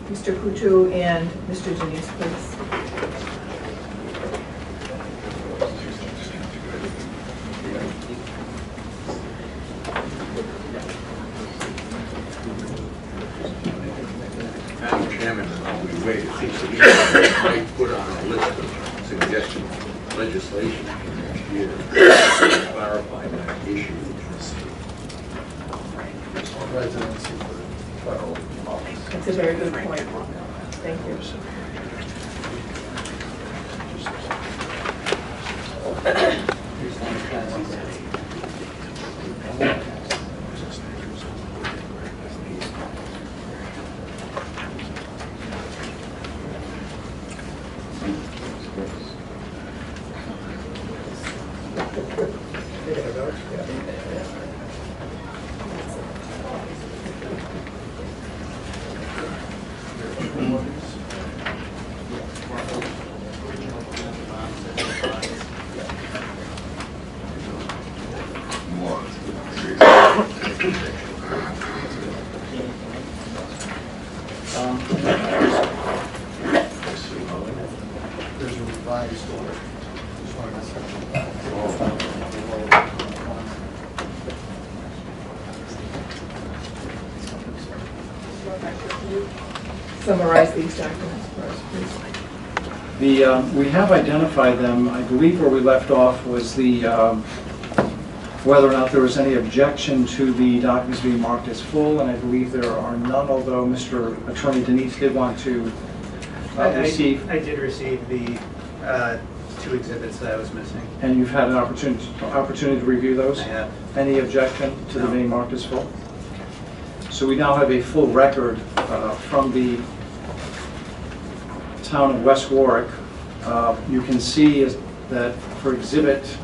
Mr. Kuchu and Mr. Denise, please. Madam Chairman, while we wait, it seems to me that we might put on a list of suggestions of legislation next year to clarify that issue. Residency for federal office. That's a very good point. Thank you. There's a revised order. Just wanted to say. Summarize these documents for us, please. We have identified them. I believe where we left off was the whether or not there was any objection to the documents being marked as full, and I believe there are none, although Mr. Attorney Denise did want to receive. I did receive the 2 exhibits that I was missing. And you've had an opportunity to review those? I have. Any objection to them being marked as full? So we now have a full record from the town of West Warwick. You can see that for exhibit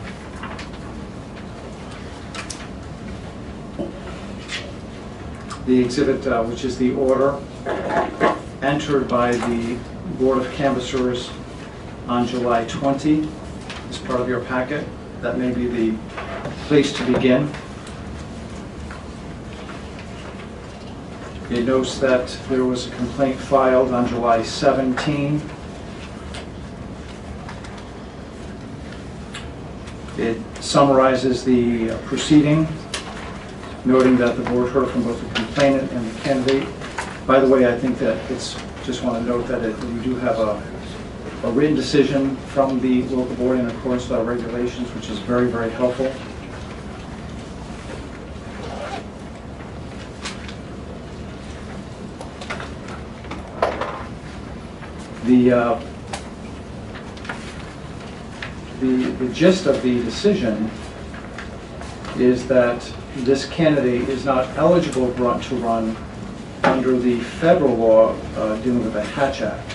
which is the order entered by the Board of Canvassers on July 20 as part of your packet. That may be the place to begin. It notes that there was a complaint filed on July 17. It summarizes the proceeding, noting that the board heard from both the complainant and the candidate. By the way, I think that just want to note that we do have a written decision from the local board in accordance with our regulations, which is very, very helpful. The gist of the decision is that this candidate is not eligible to run under the federal law dealing with the Hatch Act.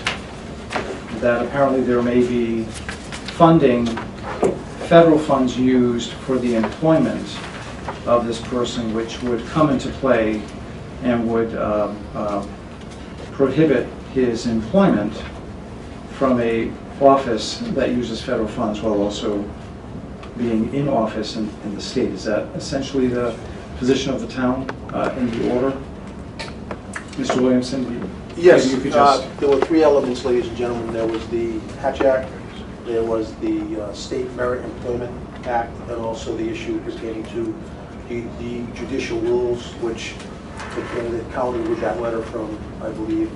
That apparently there may be federal funds used for the employment of this person, which would come into play and would prohibit his employment from a office that uses federal funds while also being in office in the state. Is that essentially the position of the town in the order? Mr. Williamson? Yes, you could just... there were 3 elements, ladies and gentlemen. There was the Hatch Act, there was the State Merit Employment Act, and also the issue pertaining to the judicial rules, which the candidate counted with that letter from, I believe,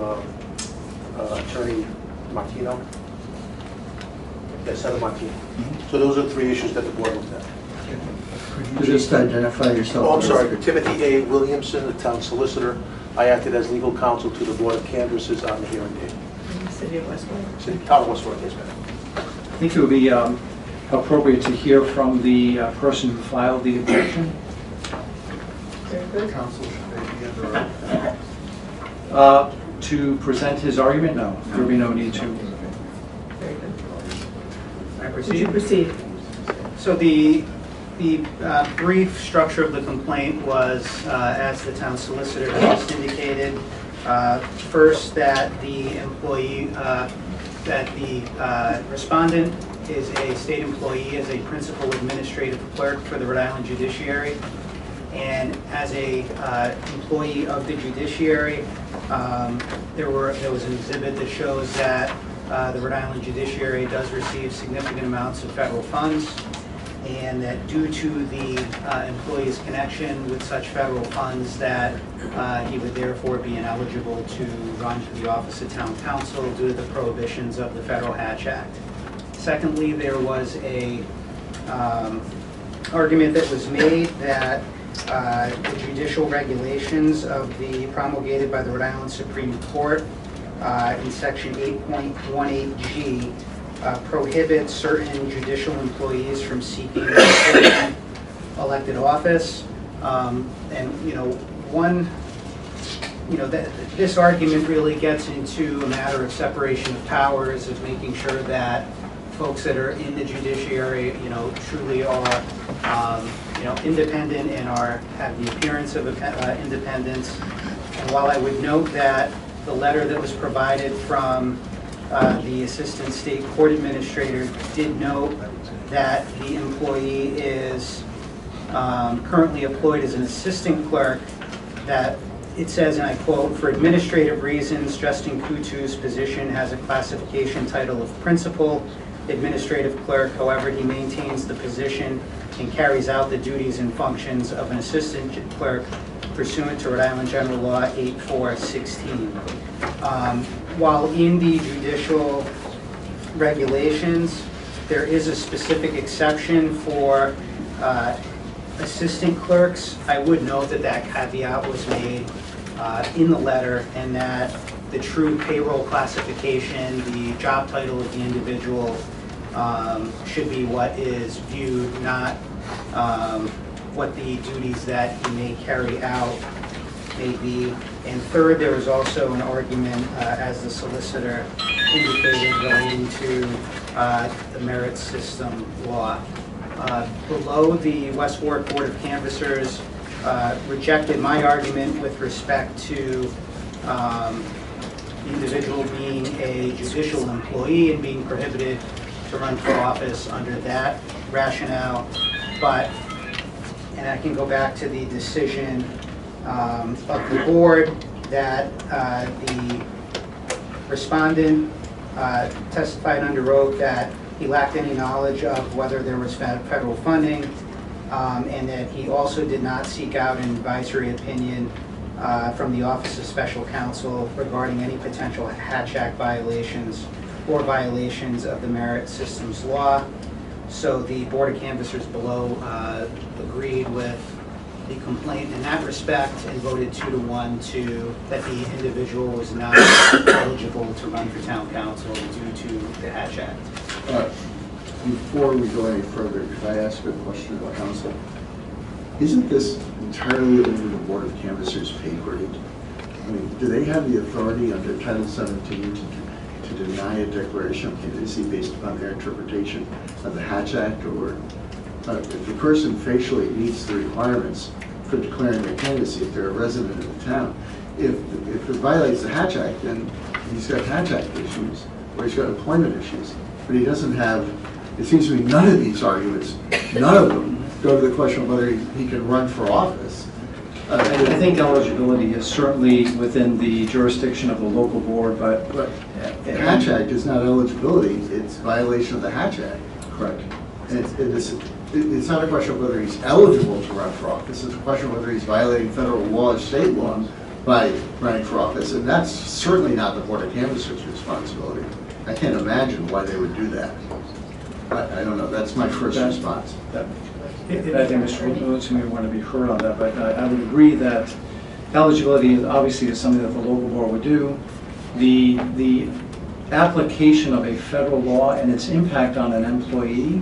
Attorney Martino. Yes, Senator Martino. So those are 3 issues that the board looked at. Could you just identify yourself? Oh, I'm sorry. Timothy A. Williamson, the town solicitor. I acted as legal counsel to the Board of Canvassers on the hearing date. In the city of West Warwick. Town of West Warwick, yes, ma'am. I think it would be appropriate to hear from the person who filed the objection. Very good. Counsel, should they be under oath? To present his argument? No, there would be no need to. Very good. I Would proceed? you proceed? So the brief structure of the complaint was, as the town solicitor just indicated, first that the employee, that the respondent is a state employee as a principal administrative clerk for the Rhode Island judiciary. And as a employee of the judiciary, there was an exhibit that shows that the Rhode Island judiciary does receive significant amounts of federal funds, and that due to the employee's connection with such federal funds, that he would therefore be ineligible to run for the office of town council due to the prohibitions of the Federal Hatch Act. Secondly, there was a argument that was made that the judicial regulations promulgated by the Rhode Island Supreme Court in section 8.18G prohibit certain judicial employees from seeking elected office. This argument really gets into a matter of separation of powers, of making sure that folks that are in the judiciary, truly are, independent and have the appearance of independence. And while I would note that the letter that was provided from the Assistant State Court Administrator did note that the employee is currently employed as an assistant clerk, that it says, and I quote, "For administrative reasons, Justin Kutu's position has a classification title of principal administrative clerk. However, he maintains the position and carries out the duties and functions of an assistant clerk pursuant to Rhode Island General Law 8416. While in the judicial regulations, there is a specific exception for assistant clerks, I would note that that caveat was made in the letter, and that the true payroll classification, the job title of the individual, should be what is viewed, not what the duties that he may carry out may be. And third, there was also an argument, as the solicitor indicated, relating to the merit system law. Below, the West Warwick Board of Canvassers rejected my argument with respect to the individual being a judicial employee and being prohibited to run for office under that rationale. And I can go back to the decision of the board, that the respondent testified under oath that he lacked any knowledge of whether there was federal funding, and that he also did not seek out an advisory opinion from the Office of Special Counsel regarding any potential Hatch Act violations or violations of the merit systems law. So the Board of Canvassers below agreed with the complaint in that respect and voted 2-1 that the individual was not eligible to run for town council due to the Hatch Act. Before we go any further, could I ask a question of the council? Isn't this entirely over the Board of Canvassers' pay grade? I mean, do they have the authority under Title 17 to deny a declaration of candidacy based upon their interpretation of the Hatch Act? Or if the person facially meets the requirements for declaring their candidacy, if they're a resident of the town, if it violates the Hatch Act, then he's got Hatch Act issues, or he's got employment issues. But he doesn't have, it seems to me none of these arguments, none of them go to the question of whether he can run for office. I think eligibility is certainly within the jurisdiction of the local board, but the Hatch Act is not eligibility, it's violation of the Hatch Act. correct. And it's not a question of whether he's eligible to run for office, it's a question of whether he's violating federal law or state law by running for office, and that's certainly not the Board of Canvassers' responsibility. I can't imagine why they would do that. I don't know, that's my first response. I think Mr. Williamson may want to be heard on that, but I would agree that eligibility obviously is something that the local board would do. The application of a federal law and its impact on an employee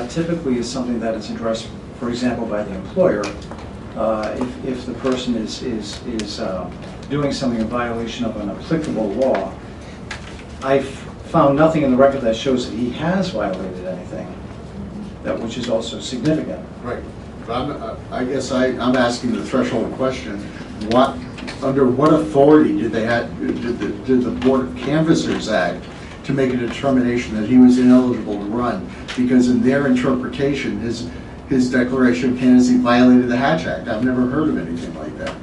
typically is something that is addressed, for example, by the employer. If the person is doing something in violation of an applicable law, I've found nothing in the record that shows that he has violated anything, which is also significant. Right. But I guess I'm asking the threshold question: under what authority did the Board of Canvassers act to make a determination that he was ineligible to run? Because in their interpretation, his his declaration of candidacy violated the Hatch Act. I've never heard of anything like that.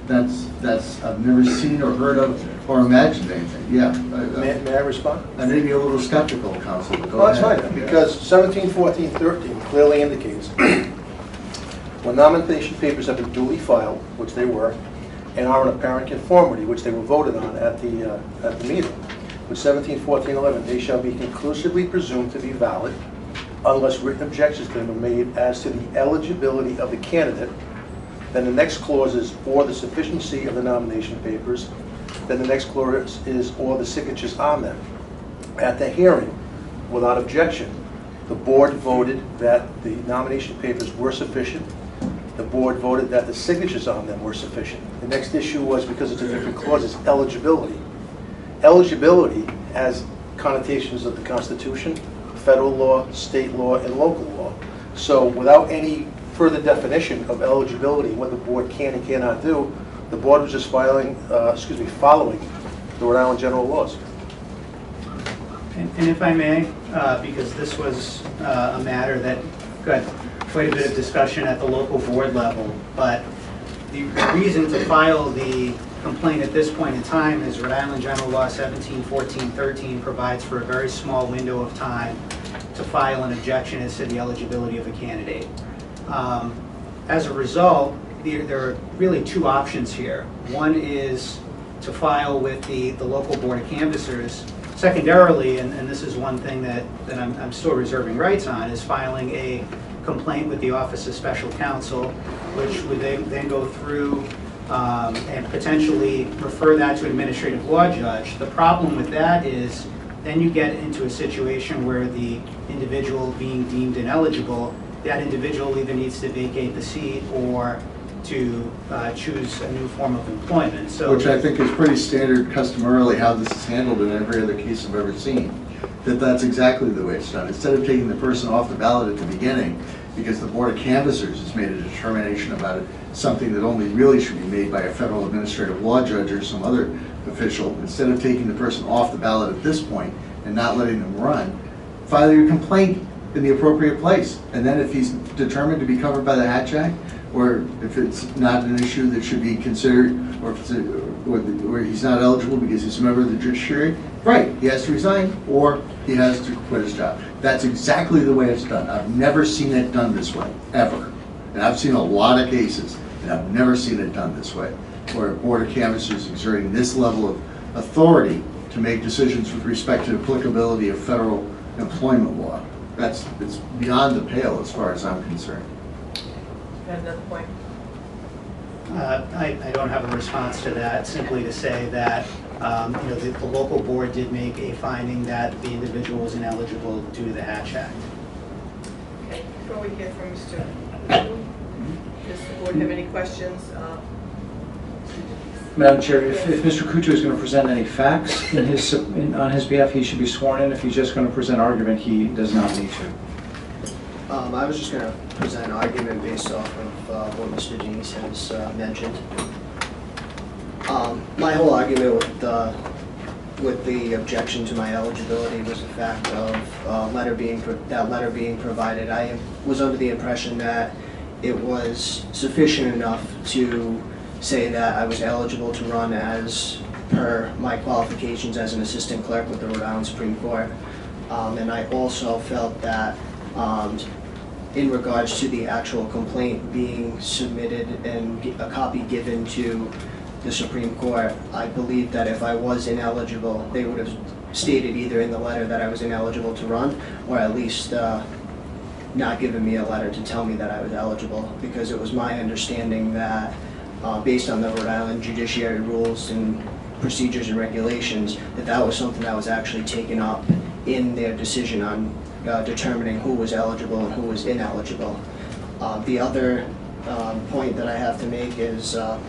I've never seen or heard of or imagined anything. Yeah. May I respond? I may be a little skeptical, Counsel, but go Oh, that's ahead. fine, because 17, 14, 13 clearly indicates when nomination papers have been duly filed, which they were, and are in apparent conformity, which they were voted on at the meeting, with 17, 14, 11, they shall be conclusively presumed to be valid unless written objections to them are made as to the eligibility of the candidate. Then the next clause is, or the sufficiency of the nomination papers. Then the next clause is, or the signatures on them. At the hearing, without objection, the board voted that the nomination papers were sufficient. The board voted that the signatures on them were sufficient. The next issue was, because it's a different clause, is eligibility. Eligibility has connotations of the Constitution, federal law, state law, and local law. So without any further definition of eligibility, what the board can and cannot do, the board was just following the Rhode Island general laws. And if I may, because this was a matter that got quite a bit of discussion at the local board level, but the reason to file the complaint at this point in time is Rhode Island General Law 171413 provides for a very small window of time to file an objection as to the eligibility of a candidate. As a result, there are really two options here. One is to file with the local board of canvassers. Secondarily, and this is one thing that I'm still reserving rights on, is filing a complaint with the Office of Special Counsel, which would then go through and potentially refer that to an administrative law judge. The problem with that is then you get into a situation where the individual being deemed ineligible, that individual either needs to vacate the seat or to choose a new form of employment. So, Which I think is pretty standard customarily how this is handled in every other case I've ever seen. That's exactly the way it's done. Instead of taking the person off the ballot at the beginning, because the Board of Canvassers has made a determination about it, something that only really should be made by a federal administrative law judge or some other official, instead of taking the person off the ballot at this point and not letting them run, file your complaint in the appropriate place. And then if he's determined to be covered by the Hatch Act, or if it's not an issue that should be considered, or if it's where he's not eligible because he's a member of the judiciary, right, he has to resign or he has to quit his job. That's exactly the way it's done. I've never seen it done this way, ever. And I've seen a lot of cases, and I've never seen it done this way, where a Board of Canvassers exerting this level of authority to make decisions with respect to the applicability of federal employment law. It's beyond the pale as far as I'm concerned. Got another point? I don't have a response to that, simply to say that the local board did make a finding that the individual was ineligible due to the Hatch Act. Okay, before we hear from Mr. Kuchar, does the board have any questions? Madam Chair, if Mr. Kuchar is going to present any facts on his behalf, he should be sworn in. If he's just going to present argument, he does not need to. I was just going to present an argument based off of what Mr. Denise has mentioned. My whole argument with the objection to my eligibility was the fact of that letter being provided. I was under the impression that it was sufficient enough to say that I was eligible to run as per my qualifications as an assistant clerk with the Rhode Island Supreme Court. And I also felt that in regards to the actual complaint being submitted and a copy given to the Supreme Court, I believe that if I was ineligible, they would have stated either in the letter that I was ineligible to run, or at least not given me a letter to tell me that I was eligible, because it was my understanding that based on the Rhode Island judiciary rules and procedures and regulations, that was something that was actually taken up in their decision on determining who was eligible and who was ineligible. The other point that I have to make is, sorry,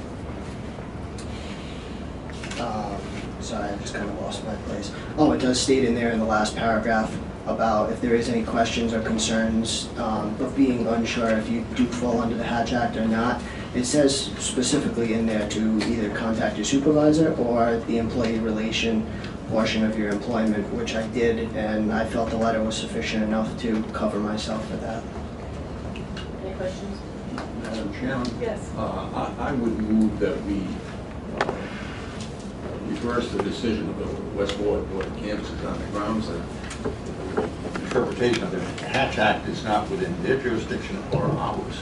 I just kind of lost my place. Oh, it does state in there in the last paragraph about if there is any questions or concerns of being unsure if you do fall under the Hatch Act or not. It says specifically in there to either contact your supervisor or the employee relation portion of your employment, which I did, and I felt the letter was sufficient enough to cover myself for that. questions? Madam Chairman? Yes. I would move that we reverse the decision of the West Warwick Board of Canvassers on the grounds that interpretation of the Hatch Act is not within their jurisdiction or ours.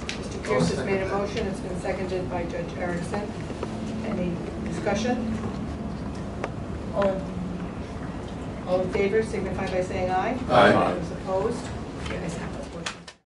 Mr. Pierce has made a motion, it's been seconded by Judge Erickson. Any discussion? All in favor signify by saying aye. Aye. Those opposed? The ayes have it.